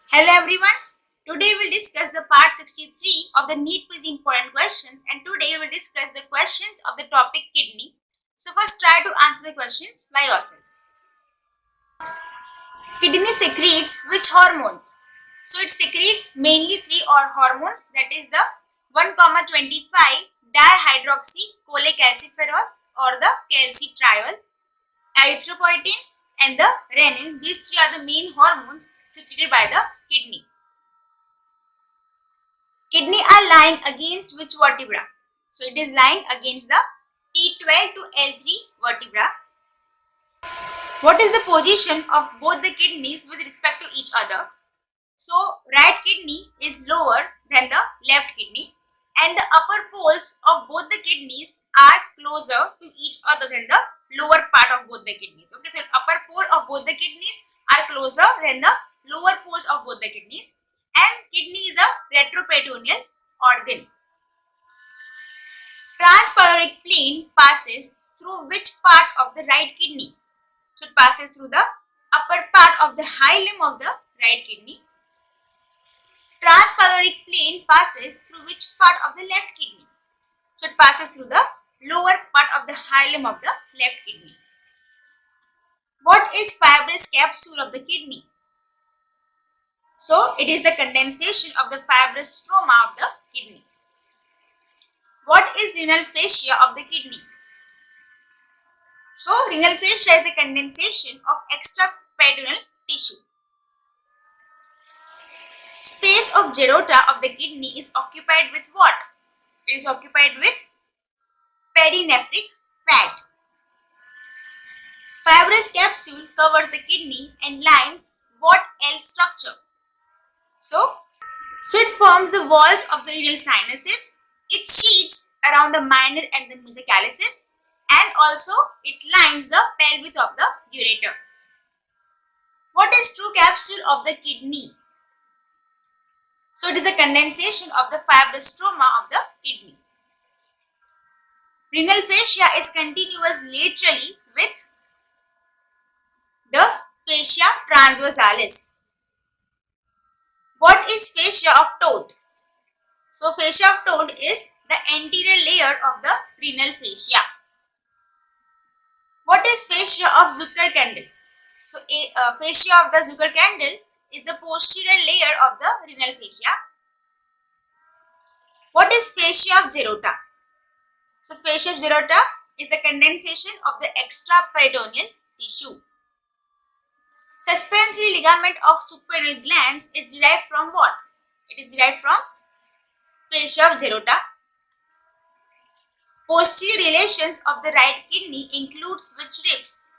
Hello everyone. Today we'll discuss the part 63 of the NEET quiz important questions, and today we'll discuss the questions of the topic kidney. So first try to answer the questions by yourself. Kidney secretes which hormones? So it secretes mainly three hormones, that is the 1,25 dihydroxycholecalciferol or the calcitriol, erythropoietin and the renin. These three are the main hormones secreted by the kidney. Kidney are lying against which vertebra? So it is lying against the T12 to L3 vertebra. What is the position of both the kidneys with respect to each other? So right kidney is lower than the left kidney, and the upper poles of both the kidneys are closer to each other than the lower part of both the kidneys. Okay, so upper pole of both the kidneys are closer than the lower poles of both the kidneys, and kidney is a retroperitoneal organ. Transpyloric plane passes through which part of the right kidney? So it passes through the upper part of the hilum of the right kidney. Transpyloric plane passes through which part of the left kidney? So it passes through the lower part of the hilum of the left kidney. What is fibrous capsule of the kidney? So it is the condensation of the fibrous stroma of the kidney. What is renal fascia of the kidney? So renal fascia is the condensation of extraperitoneal tissue. Space of Geroda of the kidney is occupied with what? It is occupied with perinephric fat. Fibrous capsule covers the kidney and lines what else structure? So it forms the walls of the renal sinuses. It sheets around the minor and the musicalysis, and also it lines the pelvis of the ureter. What is true capsule of the kidney? So it is the condensation of the fibrous stroma of the kidney. Renal fascia is continuous laterally with the fascia transversalis. What is fascia of Todt? So fascia of Todt is the anterior layer of the renal fascia. What is fascia of Zuckerkandl? So fascia of the Zuckerkandl is the posterior layer of the renal fascia. What is fascia of Geroda? So fascia of Geroda is the condensation of the extraperitoneal tissue. Suspensory ligament of suprarenal glands is derived from what? It is derived from fascia of Geroda. Posterior relations of the right kidney includes which ribs?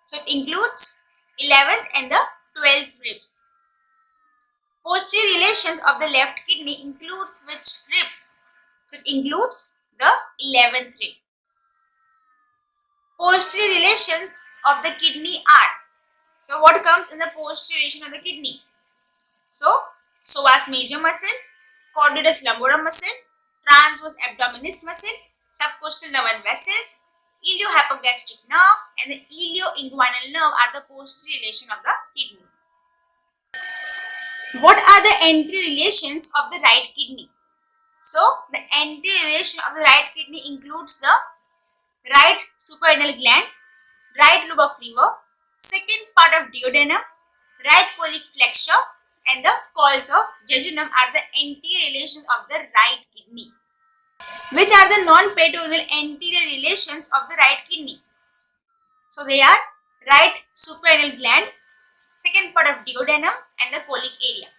So it includes 11th and the 12th ribs. Posterior relations of the left kidney includes which ribs? So it includes the 11th rib. Posterior relations of the kidney are. So what comes in the posterior relation of the kidney? So psoas major muscle, chordatus lumborum muscle, transverse abdominis muscle, subcostal nerve and vessels, iliohypogastric nerve and the ilioinguinal nerve are the posterior relation of the kidney. What are the anterior relations of the right kidney? So the anterior relation of the right kidney includes the right suprarenal gland, right lobe of liver, second part of duodenum, right colic flexure and the coils of jejunum are the anterior relations of the right kidney. Which are the non-peritoneal anterior relations of the right kidney? So they are right suprarenal gland, second part of duodenum and the colic area.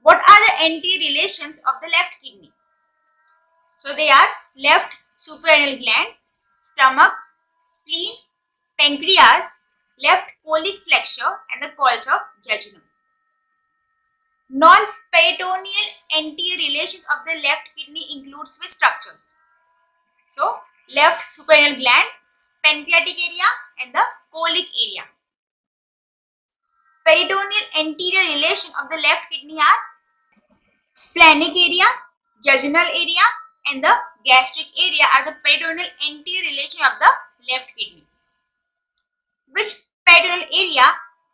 What are the anterior relations of the left kidney? So they are left suprarenal gland, stomach, spleen, pancreas, left colic flexure and the coils of jejunum. Non-peritoneal anterior relations of the left kidney includes which structures? So left suprarenal gland, pancreatic area and the colic area. Peritoneal anterior relation of the left kidney are splenic area, jejunal area and the gastric area are the peritoneal anterior relation of the left kidney. Which peritoneal area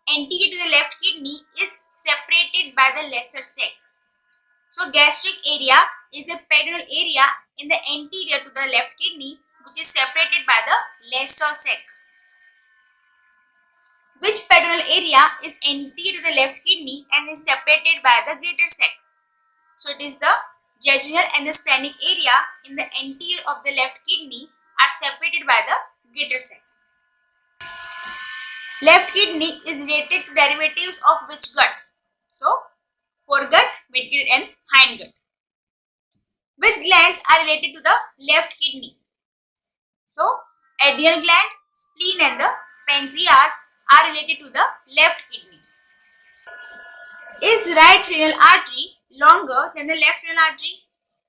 anterior to the left kidney is separated by the lesser sac. So gastric area is a perineal area in the anterior to the left kidney which is separated by the lesser sac. Which perineal area is anterior to the left kidney and is separated by the greater sac? So it is the jejunal and the splenic area in the anterior of the left kidney are separated by the greater sac. Left kidney is related to derivatives of which gut? So foregut, midgut and hindgut. Which glands are related to the left kidney? So adrenal gland, spleen and the pancreas are related to the left kidney. Is right renal artery longer than the left renal artery?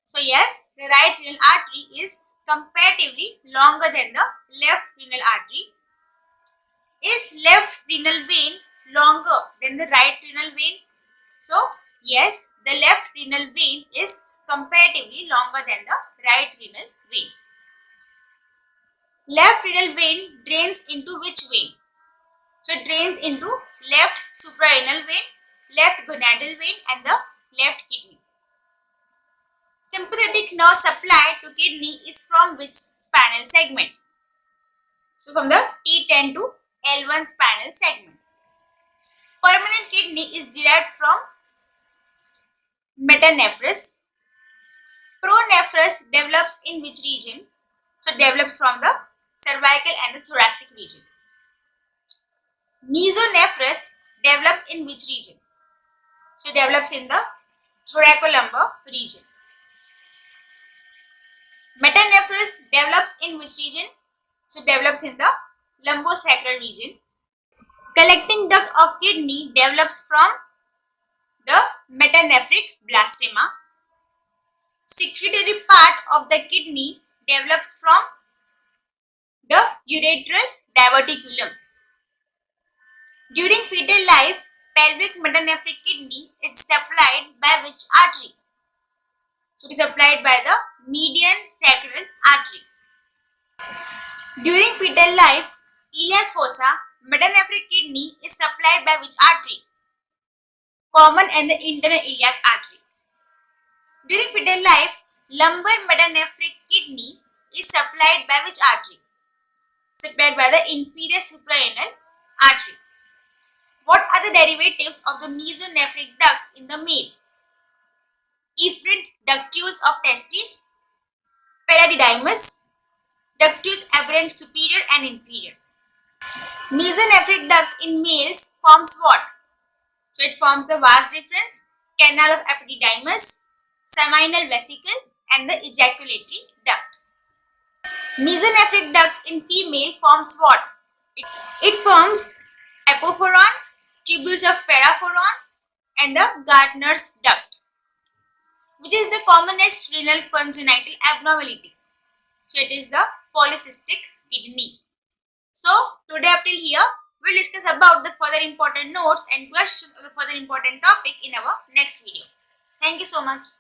So yes, the right renal artery is comparatively longer than the left renal artery. Is left renal vein longer than the right renal vein? So yes, the left renal vein is comparatively longer than the right renal vein. Left renal vein drains into which vein? So it drains into left suprarenal vein, left gonadal vein and the left kidney. Sympathetic nerve supply to kidney is from which spinal segment? So from the T10 to L1 spinal segment. Permanent kidney is derived from metanephris. Pronephris develops in which region? So it develops from the cervical and the thoracic region. Mesonephris develops in which region? So it develops in the thoracolumbar region. Metanephris develops in which region? So it develops in the lumbosacral region. Collecting duct of kidney develops from the metanephric blastema. Secretory part of the kidney develops from the uretral diverticulum. During fetal life, pelvic metanephric kidney is supplied by which artery? So it is supplied by the median sacral artery. During fetal life, iliac fossa, metanephric kidney is supplied by which artery? Common and the internal iliac artery. During fetal life, lumbar metanephric kidney is supplied by which artery? Supplied by the inferior suprarenal artery. What are the derivatives of the mesonephric duct in the male? Efferent ductules of testis, paradidymus, ductus aberrant superior and inferior. Mesonephric duct in males forms what? So it forms the vas deferens, canal of epididymis, seminal vesicle and the ejaculatory duct. Mesonephric duct in female forms what? It forms apophoron, tubules of paraphoron and the Gardner's duct, which is the commonest renal congenital abnormality. So it is the polycystic kidney. So today up till here, we'll discuss about the further important notes and questions of the further important topic in our next video. Thank you so much.